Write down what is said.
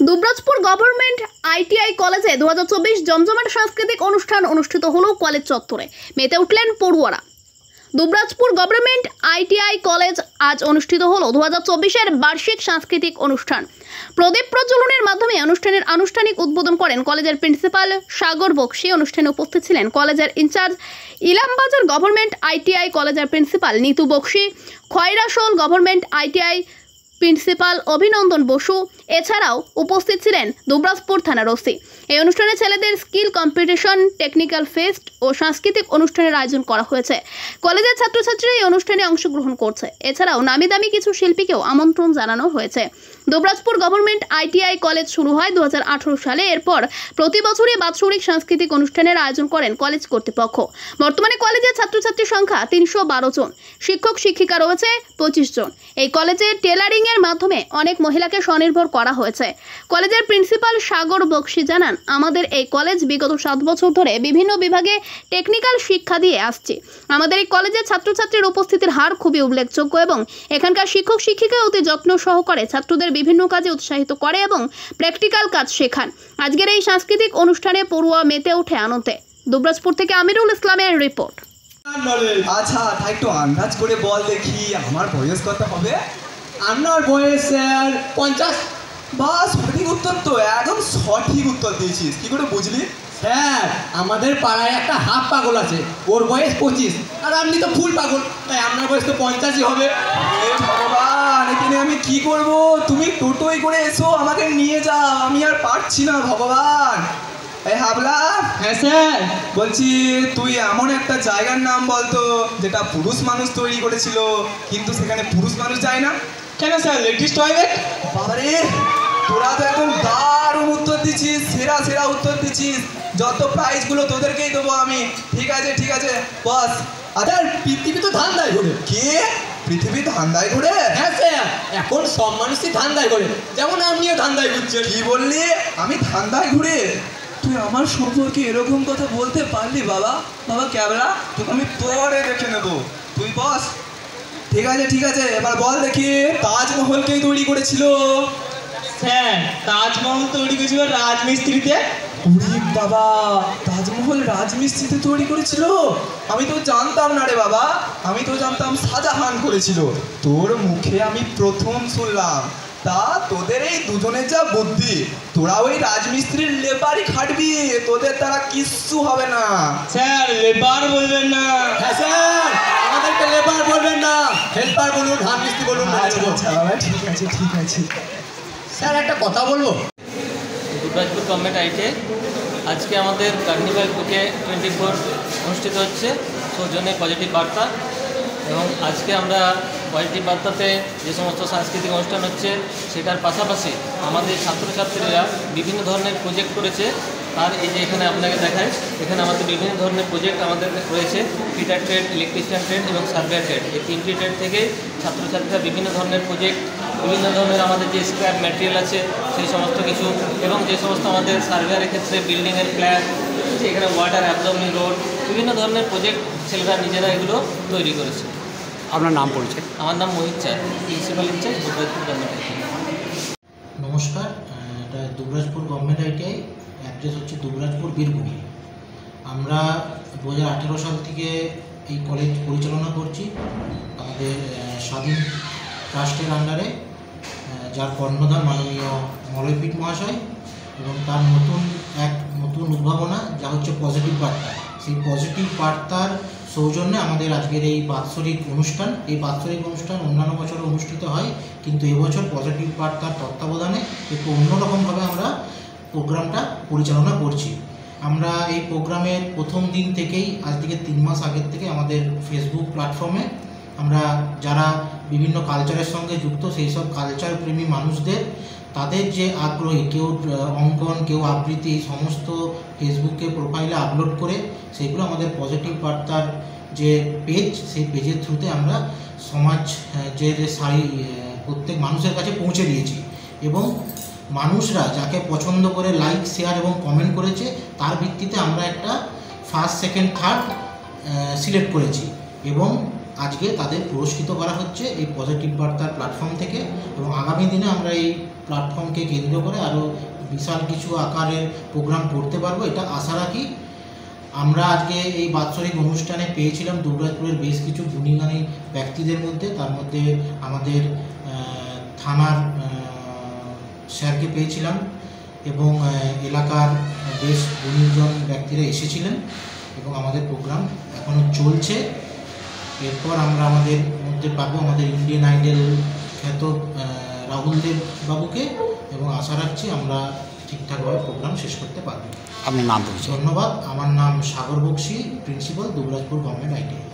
Dubrajpur government ITI কলেজে 2024 জমজমাট সাংস্কৃতিক অনুষ্ঠান অনুষ্ঠিত হলো কলেজ চত্বরে। মেতে উঠলেন পড়ুয়ারা। দুবরাজপুর গভর্নমেন্ট আইটিআই কলেজ আজ অনুষ্ঠিত হলো 2024-এর বার্ষিক সাংস্কৃতিক অনুষ্ঠান। প্রদীপ প্রজ্বলনের মাধ্যমে অনুষ্ঠানের আনুষ্ঠানিক উদ্বোধন করেন কলেজের প্রিন্সিপাল সাগর বক্সি। অনুষ্ঠানে উপস্থিত ছিলেন কলেজের ইনচার্জ ইলামবাজার গভর্নমেন্ট আইটিআই কলেজের principal Nitu Bakshi, Khoyrasol government ITI principal Abhinandan Basu. এছাড়াও উপস্থিত ছিলেন দুবরাজপুর থানার ওসি। এই অনুষ্ঠানে ছেলেদের স্কিল কম্পিটিশন, টেকনিক্যাল ফেস্ট ও সাংস্কৃতিক অনুষ্ঠানের আয়োজন করা হয়েছে। কলেজের ছাত্রছাত্রীরা এই অনুষ্ঠানে অংশগ্রহণ করছে। এছাড়াও নামি দামি কিছু শিল্পীকেও আমন্ত্রণ জানানো হয়েছে। দুবরাজপুর গভর্নমেন্ট আইটিআই কলেজ শুরু হয় 2018 সালে। এরপর প্রতি বছরই বাৎসরিক সাংস্কৃতিক অনুষ্ঠানের আয়োজন করেন কলেজ কর্তৃপক্ষ। বর্তমানে কলেজের ছাত্রছাত্রীর সংখ্যা 312 জন, শিক্ষক শিক্ষিকা রয়েছে 25 জন। এই কলেজে টেলারিং এর মাধ্যমে অনেক মহিলাকে স্বনির্ভর করা হয়েছে। কলেজের প্রিন্সিপাল সাগর বক্সি জানান, আমাদের এই কলেজ বিগত 7 বছর ধরে বিভিন্ন বিভাগে টেকনিক্যাল শিক্ষা দিয়ে আসছে। আমাদের এই কলেজের ছাত্রছাত্রীর উপস্থিতির হার খুবই উল্লেখযোগ্য এবং এখানকার শিক্ষক শিক্ষিকা অতি যত্ন সহকারে ছাত্রদের বিভিন্ন কাজে উৎসাহিত করে এবং প্র্যাকটিক্যাল কাজ শেখান। আজকের এই সাংস্কৃতিক অনুষ্ঠানে পড়ুয়া মেতে ওঠে আনন্দে। দুবরাজপুর থেকে আমিরুল ইসলামের রিপোর্ট। আচ্ছা, তাই একটু আন্দাজ করে বল দেখি আমার বয়স কত হবে? আপনার বয়স স্যার 50। বাস, সঠিক উত্তর তো, একদম সঠিক উত্তর দিয়েছিস। কি করে বুঝলি? স্যার, আমাদের পাড়ায় একটা হাফ পাগল আছে, ওর বয়স 25, আর আপনি তো ফুল পাগল, তাই আপনার বয়স তো 50ই হবে। ভগবান, এখানে আমি কি করব? তুমি টোটোই করে এসো, আমাকে নিয়ে যাও, আমি আর পারছি না। ভগবান। এই হাবলা। হ্যাঁ স্যার। বলছি, তুই এমন একটা জায়গার নাম বলতো যেটা পুরুষ মানুষ তৈরি করেছিল, কিন্তু সেখানে পুরুষ মানুষ যায় না। কেন স্যার, লেডিস টয়লেট। বাবারে, তোরা তো একদম দারুণ উত্তর দিচ্ছিস, সেরা সেরা উত্তর দিচ্ছিস। যত প্রাইজগুলো তোদেরকেই দেবো আমি। ঠিক আছে ঠিক আছে, বস। আচ্ছা, পৃথিবী তো ধান্দায় ঘুরে। কে? পৃথিবী ধান্দায় ঘুরে? হ্যাঁ স্যার, এখন সব মানুষই ধান্দায় ঘুরে, যেমন আপনিও ধান্দায় ঘুরছেন। কি বললি? আমি ধান্দায় ঘুরে? তুই আমার সম্পর্কে এরকম কথা বলতে পারলি? বাবা বাবা ক্যাবলা, তোকে আমি পরে দেখে নেবো। তুই বস। ঠিক আছে ঠিক আছে, এবার বল দেখি, তাজমহলকেই তৈরি করেছিল? স্যার, তাজমহল তৈরি করেছিল রাজমিস্ত্রিতে। উরি বাবা, তাজমহল রাজমিস্ত্রিতে তৈরি করেছিল? আমি তো জানতাম না রে বাবা, আমি তো জানতাম শাহজাহান করেছিল। তোর মুখে আমি প্রথম শুনলাম। তা তোদের এই দুজনের যা বুদ্ধি, তোরা ওই রাজমিস্ত্রির লেবারই খাটবি, তোদের দ্বারা কিচ্ছু হবে না। স্যার, লেবার বলবেন না। হ্যাঁ স্যার, আমাদেরকে লেবার বলবেন না, হেল্পার বলুন, রাজমিস্ত্রি বলুন। আচ্ছা বাবা, ঠিক আছে ঠিক আছে। স্যার, একটা কথা বলবো। দুবরাজপুর গভর্নমেন্ট আইটিআই আজকে আমাদের কার্নিভাল 2024 অনুষ্ঠিত হচ্ছে, সৌজন্যে পজিটিভ বার্তা। এবং আজকে আমরা পজিটিভ বার্তাতে যে সমস্ত সাংস্কৃতিক অনুষ্ঠান হচ্ছে সেটার পাশাপাশি আমাদের ছাত্রছাত্রীরা বিভিন্ন ধরনের প্রজেক্ট করেছে। আর এই যে এখানে আপনাকে দেখায়, এখানে আমাদের বিভিন্ন ধরনের প্রজেক্ট আমাদের রয়েছে। ফিটার ট্রেড, ইলেকট্রিশিয়ান ট্রেড এবং সার্ভেয়ার ট্রেড, এই 3টি ট্রেড থেকে ছাত্রছাত্রীরা বিভিন্ন ধরনের প্রজেক্ট, বিভিন্ন ধরনের আমাদের যে স্ক্র্যাপ ম্যাটেরিয়াল আছে সেই সমস্ত কিছু, এবং যে সমস্ত আমাদের সার্ভেয়ারের ক্ষেত্রে বিল্ডিংয়ের প্ল্যান, এখানে ওয়াটার অ্যাবজর্বিং রোড, বিভিন্ন ধরনের প্রজেক্ট ছেলেরা নিজেরা এগুলো তৈরি করেছে। আপনার নাম পরিচয়? আমার নাম Mohit Chand, principal incharge Dubrajpur government ITI. নমস্কার, এটা দুবরাজপুর গভর্নমেন্ট আইটিআই, অ্যাড্রেস হচ্ছে দুবরাজপুর বীরভূম। আমরা 2018 সাল থেকে এই কলেজ পরিচালনা করছি আমাদের স্বাধীন ট্রাস্টের আন্ডারে, যার কর্ণধার মাননীয় মলয়পীঠ মহাশয়, এবং তার নতুন উদ্ভাবনা যা হচ্ছে পজিটিভ বার্তা। সেই পজিটিভ বার্তার সৌজন্যে আমাদের আজকের এই বাৎসরিক অনুষ্ঠান। এই বাৎসরিক অনুষ্ঠান অন্যান্য বছর অনুষ্ঠিত হয়, কিন্তু এবছর পজিটিভ বার্তার তত্ত্বাবধানে একটু অন্যরকমভাবে আমরা প্রোগ্রামটা পরিচালনা করছি। আমরা এই প্রোগ্রামের প্রথম দিন থেকেই, আজ থেকে 3 মাস আগের থেকে আমাদের ফেসবুক প্ল্যাটফর্মে আমরা যারা বিভিন্ন কালচারের সঙ্গে যুক্ত, সেই সব কালচার প্রেমী মানুষদের তাদের যে আগ্রহী, কেউ অঙ্কন, কেউ আবৃত্তি, এই সমস্ত ফেসবুকে প্রোফাইলে আপলোড করে সেগুলো আমাদের পজিটিভ বার্তার যে পেজ, সেই পেজের থ্রুতে আমরা সমাজ যে প্রত্যেক মানুষের কাছে পৌঁছে দিয়েছি। এবং মানুষরা যাকে পছন্দ করে লাইক, শেয়ার এবং কমেন্ট করেছে, তার ভিত্তিতে আমরা একটা ফার্স্ট, সেকেন্ড, থার্ড সিলেক্ট করেছি এবং আজকে তাদের পুরস্কৃত করা হচ্ছে এই পজিটিভ বার্তার প্ল্যাটফর্ম থেকে। এবং আগামী দিনে আমরা এই প্ল্যাটফর্মকে কেন্দ্র করে আরও বিশাল কিছু আকারের প্রোগ্রাম করতে পারবো, এটা আশা রাখি। আমরা আজকে এই বাৎসরিক অনুষ্ঠানে পেয়েছিলাম দুবরাজপুরের বেশ কিছু গুণীমানী ব্যক্তিদের মধ্যে, তার মধ্যে আমাদের থানার স্যারকে পেয়েছিলাম এবং এলাকার বেশ গুণীজন ব্যক্তিরা এসেছিলেন এবং আমাদের প্রোগ্রাম এখনও চলছে। এরপর আমরা আমাদের মধ্যে পাবো আমাদের ইন্ডিয়ান আইডল খ্যাত রাহুল দেব বাবুকে এবং আশা রাখছি আমরা ঠিকঠাকভাবে প্রোগ্রাম শেষ করতে পারব। আপনার নাম পরিচয়? ধন্যবাদ। আমার নাম Sagar Bakshi, principal Dubrajpur government ITI.